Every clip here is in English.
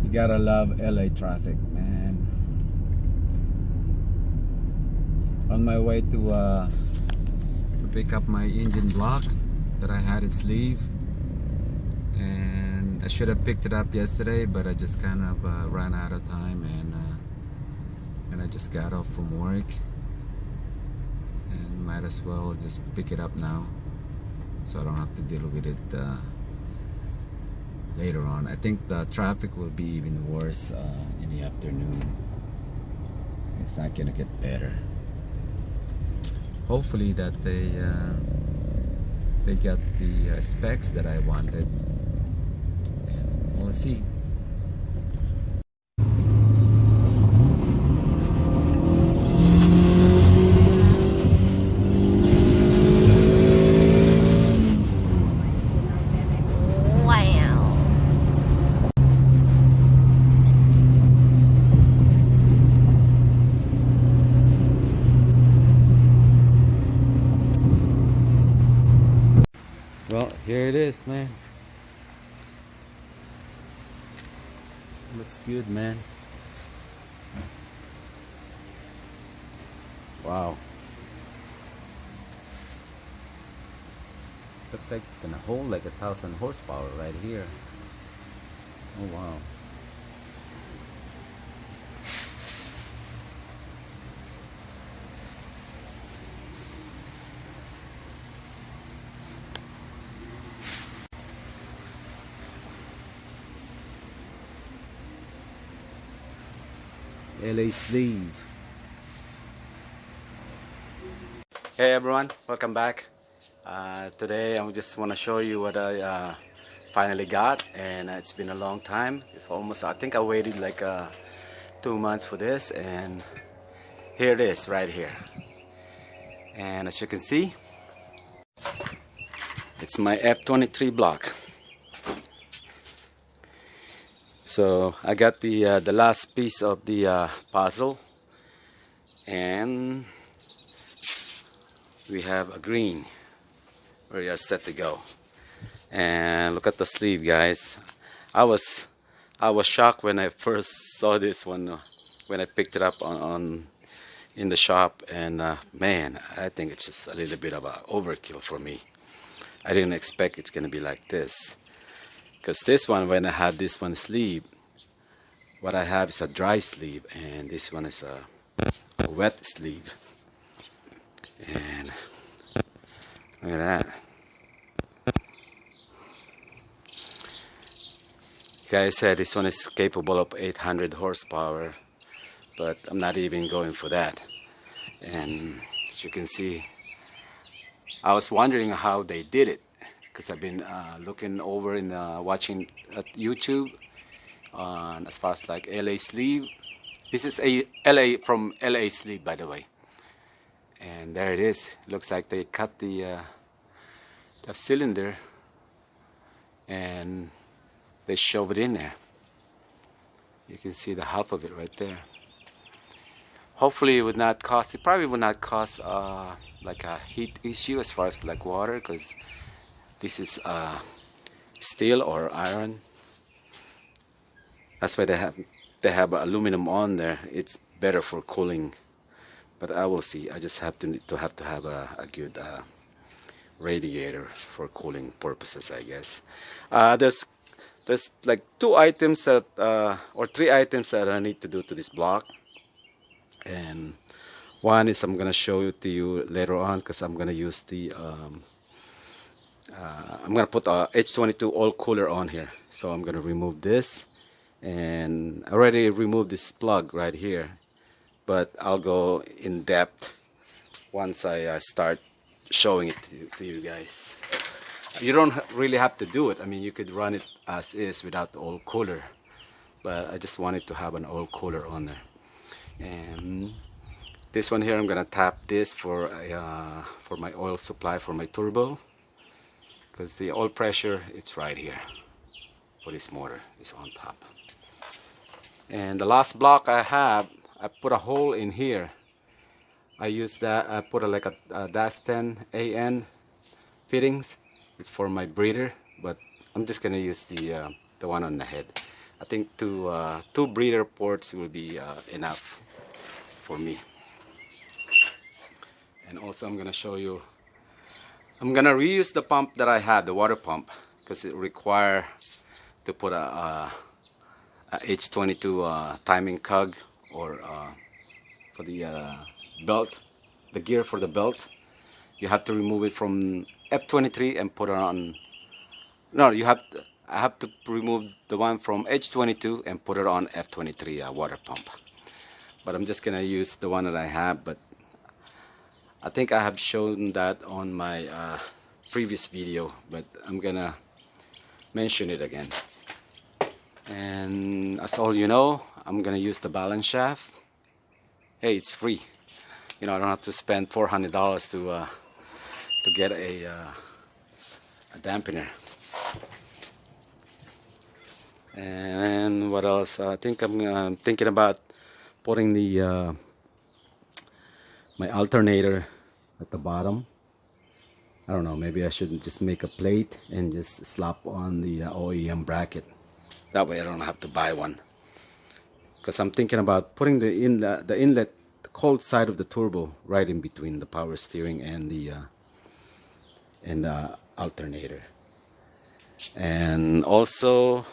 You gotta love LA traffic, man. On my way to pick up my engine block that I had its sleeve, and I should have picked it up yesterday, but I just kind of ran out of time, and I just got off from work, and might as well just pick it up now, so I don't have to deal with it later on. I think the traffic will be even worse in the afternoon. It's not gonna get better. Hopefully that they got the specs that I wanted, and we'll see. Well, here it is, man. Looks good, man. Wow. Looks like it's gonna hold like 1,000 horsepower right here. Oh wow. LAsleeve. Hey everyone, welcome back. Today I just want to show you what I finally got, and it's been a long time. It's almost, I think I waited like 2 months for this, and here it is right here. And as you can see, it's my F23 block. So I got the last piece of the puzzle, and we have a green. We are set to go. And look at the sleeve, guys. I was shocked when I first saw this one when I picked it up in the shop, and man, I think it's just a little bit of a overkill for me. I didn't expect it's gonna be like this. Because this one, when I had this one sleeve, what I have is a dry sleeve, and this one is a wet sleeve. And look at that. Guys said this one is capable of 800 horsepower, but I'm not even going for that. And as you can see, I was wondering how they did it, because I've been looking over and watching at YouTube on as far as like LAsleeve. This is a from LAsleeve, by the way. And there it is. It looks like they cut the cylinder and they shove it in there. You can see the half of it right there. Hopefully it would not cause, it probably would not cause like a heat issue as far as like water, because this is steel or iron. That's why they have aluminum on there. It's better for cooling, but I will see. I just have to have a good radiator for cooling purposes, I guess. There's like 2 items that or 3 items that I need to do to this block, and one is I'm gonna show it to you later on, because I'm gonna use the I'm gonna put a H22 oil cooler on here. So I'm gonna remove this, and I already removed this plug right here, but I'll go in depth once I start showing it to you guys. You don't really have to do it. I mean, you could run it as is without the oil cooler, but I just wanted to have an oil cooler on there. And this one here, I'm gonna tap this for my oil supply for my turbo, because the oil pressure, it's right here for this motor, is on top. And the last block I have, I put a hole in here. I used that, I put like a dash 10 AN fittings. It's for my breather, but I'm just gonna use the one on the head. I think two breather ports will be enough for me. And also I'm gonna show you, I'm gonna reuse the pump that I had, the water pump, because it require to put a H22 timing cog, or for the belt, the gear for the belt. You have to remove it from F23 and put it on. No, I have to remove the one from H22 and put it on F23 water pump. But I'm just gonna use the one that I have. But I think I have shown that on my previous video, but I'm gonna mention it again. And as all you know, I'm gonna use the balance shaft. Hey, it's free. You know, I don't have to spend $400 to get a dampener. And what else? I think I'm thinking about putting the my alternator at the bottom. I don't know, maybe I should just make a plate and just slap on the OEM bracket. That way I don't have to buy one. Because I'm thinking about putting the inlet, the cold side of the turbo right in between the power steering and the alternator. And also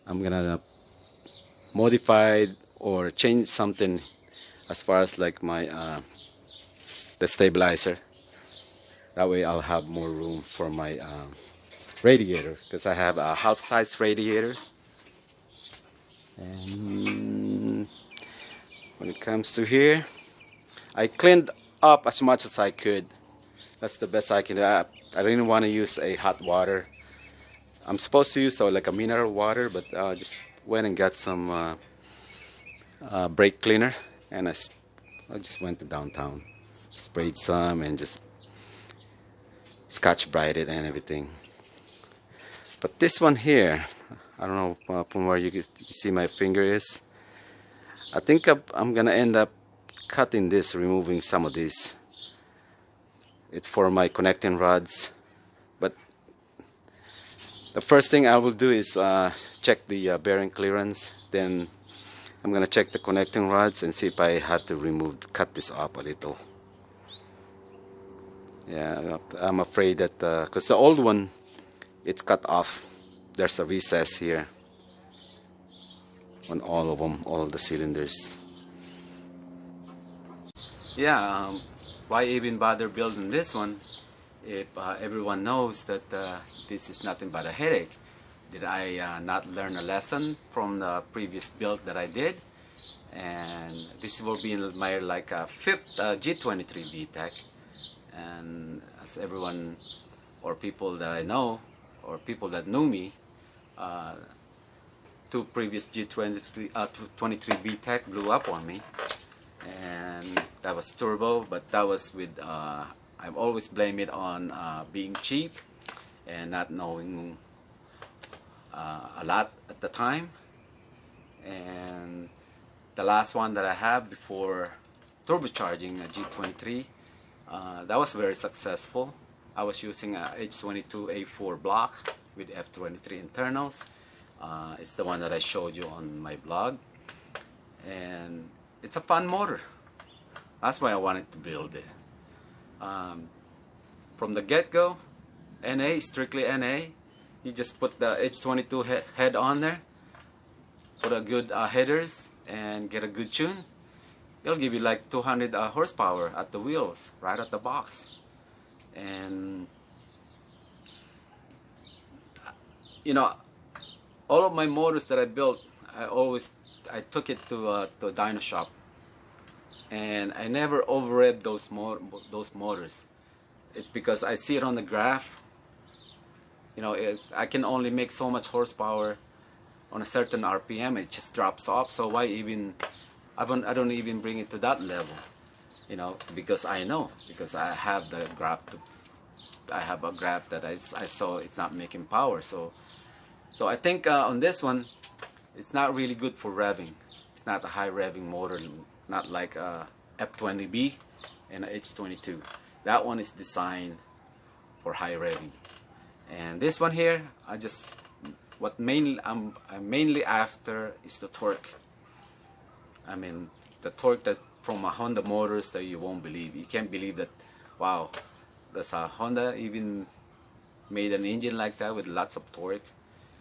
I'm gonna modify or change something as far as like my the stabilizer. That way I'll have more room for my radiator, because I have a half-size radiator. And when it comes to here, I cleaned up as much as I could. That's the best I can do. I didn't want to use a hot water. I'm supposed to use like a mineral water, but I just went and got some brake cleaner, and I just went to downtown, sprayed some, and just Scotch Brighted and everything. But this one here, I don't know from where you see my finger is. I think I'm gonna end up cutting this, removing some of this. It's for my connecting rods. But the first thing I will do is check the bearing clearance. Then I'm gonna check the connecting rods and see if I have to cut this up a little. Yeah, I'm afraid that because the old one, it's cut off. There's a recess here on all of them, all of the cylinders. Yeah, why even bother building this one if everyone knows that this is nothing but a headache? Did I not learn a lesson from the previous build that I did? And this will be my like fifth G23 VTEC. And as everyone, or people that I know, or people that knew me, two previous G23 VTEC blew up on me, and that was turbo. But that was with I've always blamed it on being cheap and not knowing a lot at the time. And the last one that I have before turbocharging a G23, that was very successful. I was using a H23a4 block with F23 internals. It's the one that I showed you on my blog, and it's a fun motor. That's why I wanted to build it. From the get-go, NA, strictly NA. You just put the H22 head on there, put a good headers, and get a good tune. It'll give you like 200 horsepower at the wheels, right at the box. And you know, all of my motors that I built, I took it to a dyno shop, and I never overread those motors. It's because I see it on the graph. You know, I can only make so much horsepower on a certain RPM. It just drops off. So why even? I don't even bring it to that level. You know, because I know, because I have the graph. I have a graph that I saw it's not making power. So I think on this one, it's not really good for revving. It's not a high revving motor, not like F20B and a H22. That one is designed for high revving. And this one here, I just what mainly I'm mainly after is the torque. I mean, the torque that from a Honda motors that you won't believe. You can't believe that, wow, does a Honda even made an engine like that with lots of torque?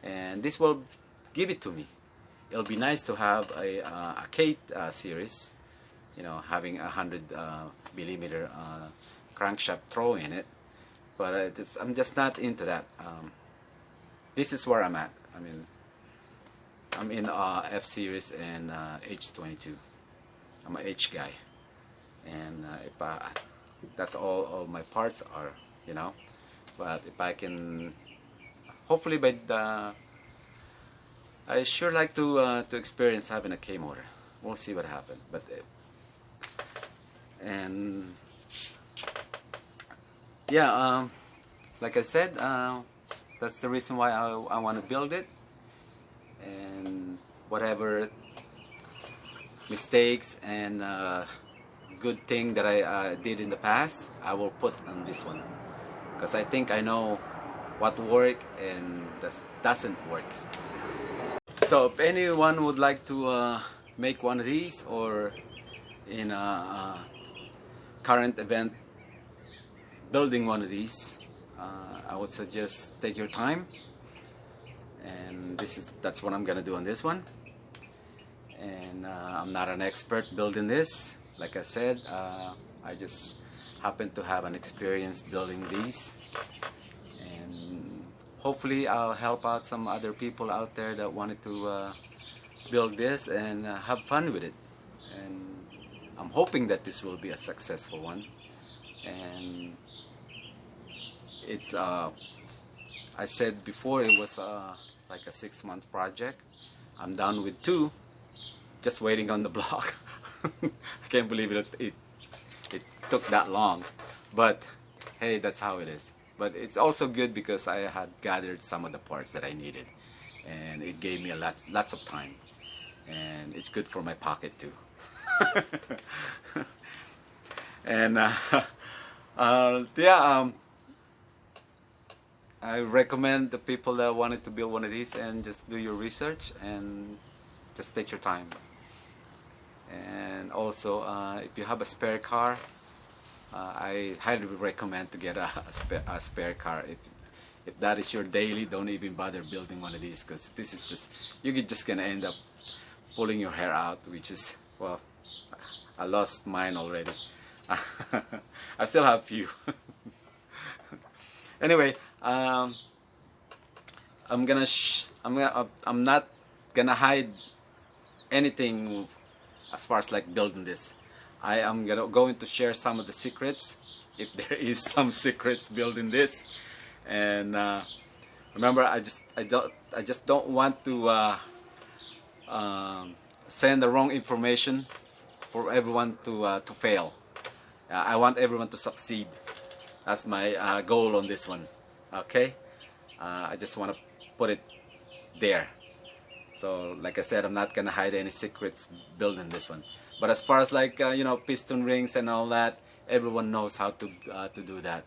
And this will give it to me. It'll be nice to have a K series, you know, having 100 millimeter crankshaft throw in it. But I'm just not into that. This is where I'm at. I mean, I'm in F series and H22. I'm an H guy, and that's all my parts are, you know. But if I can, hopefully by the, I sure like to experience having a K motor. We'll see what happens. But and yeah, like I said, that's the reason why I want to build it. And whatever mistakes and good thing that I did in the past, I will put on this one, because I think I know what work and that doesn't work. So if anyone would like to make one of these, or in a current event building one of these, I would suggest take your time, and that's what I'm gonna do on this one. And I'm not an expert building this. Like I said, I just happen to have an experience building these, and hopefully I'll help out some other people out there that wanted to build this and have fun with it. And I'm hoping that this will be a successful one. And it's I said before it was like a 6-month project. I'm done with 2, just waiting on the block. I can't believe it took that long, but hey, that's how it is. But it's also good because I had gathered some of the parts that I needed, and it gave me lots of time, and it's good for my pocket too. And yeah, I recommend the people that wanted to build one of these, and just do your research and just take your time. And also, if you have a spare car, I highly recommend to get a spare car. If that is your daily, don't even bother building one of these, because this is just, you're just gonna end up pulling your hair out, which is, well, I lost mine already. I still have a few. Anyway, I'm not gonna hide anything as far as like building this. I am going to share some of the secrets, if there is some secrets building this. And remember, I just don't want to send the wrong information for everyone to fail. I want everyone to succeed. That's my goal on this one. Okay, I just want to put it there. So like I said, I'm not gonna hide any secrets building this one. But as far as like you know, piston rings and all that, everyone knows how to do that.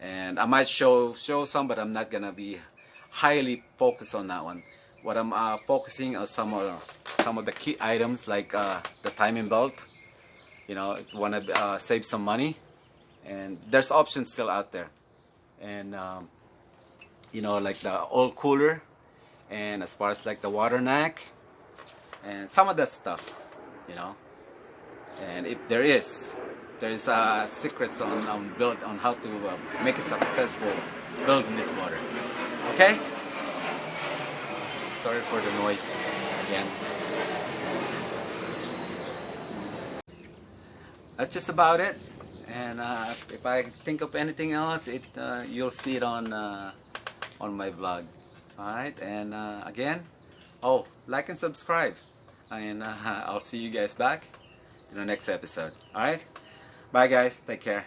And I might show some, but I'm not gonna be highly focused on that one. What I'm focusing on some of the key items, like the timing belt. You know, if you want to save some money, and there's options still out there. And you know, like the oil cooler, and as far as like the water neck, and some of that stuff, you know. And if there is secrets on how to make it successful building this motor. Okay. Sorry for the noise again. That's just about it. And if I think of anything else, you'll see it on my vlog. All right. And again, like and subscribe, and I'll see you guys back in the next episode. All right. Bye, guys. Take care.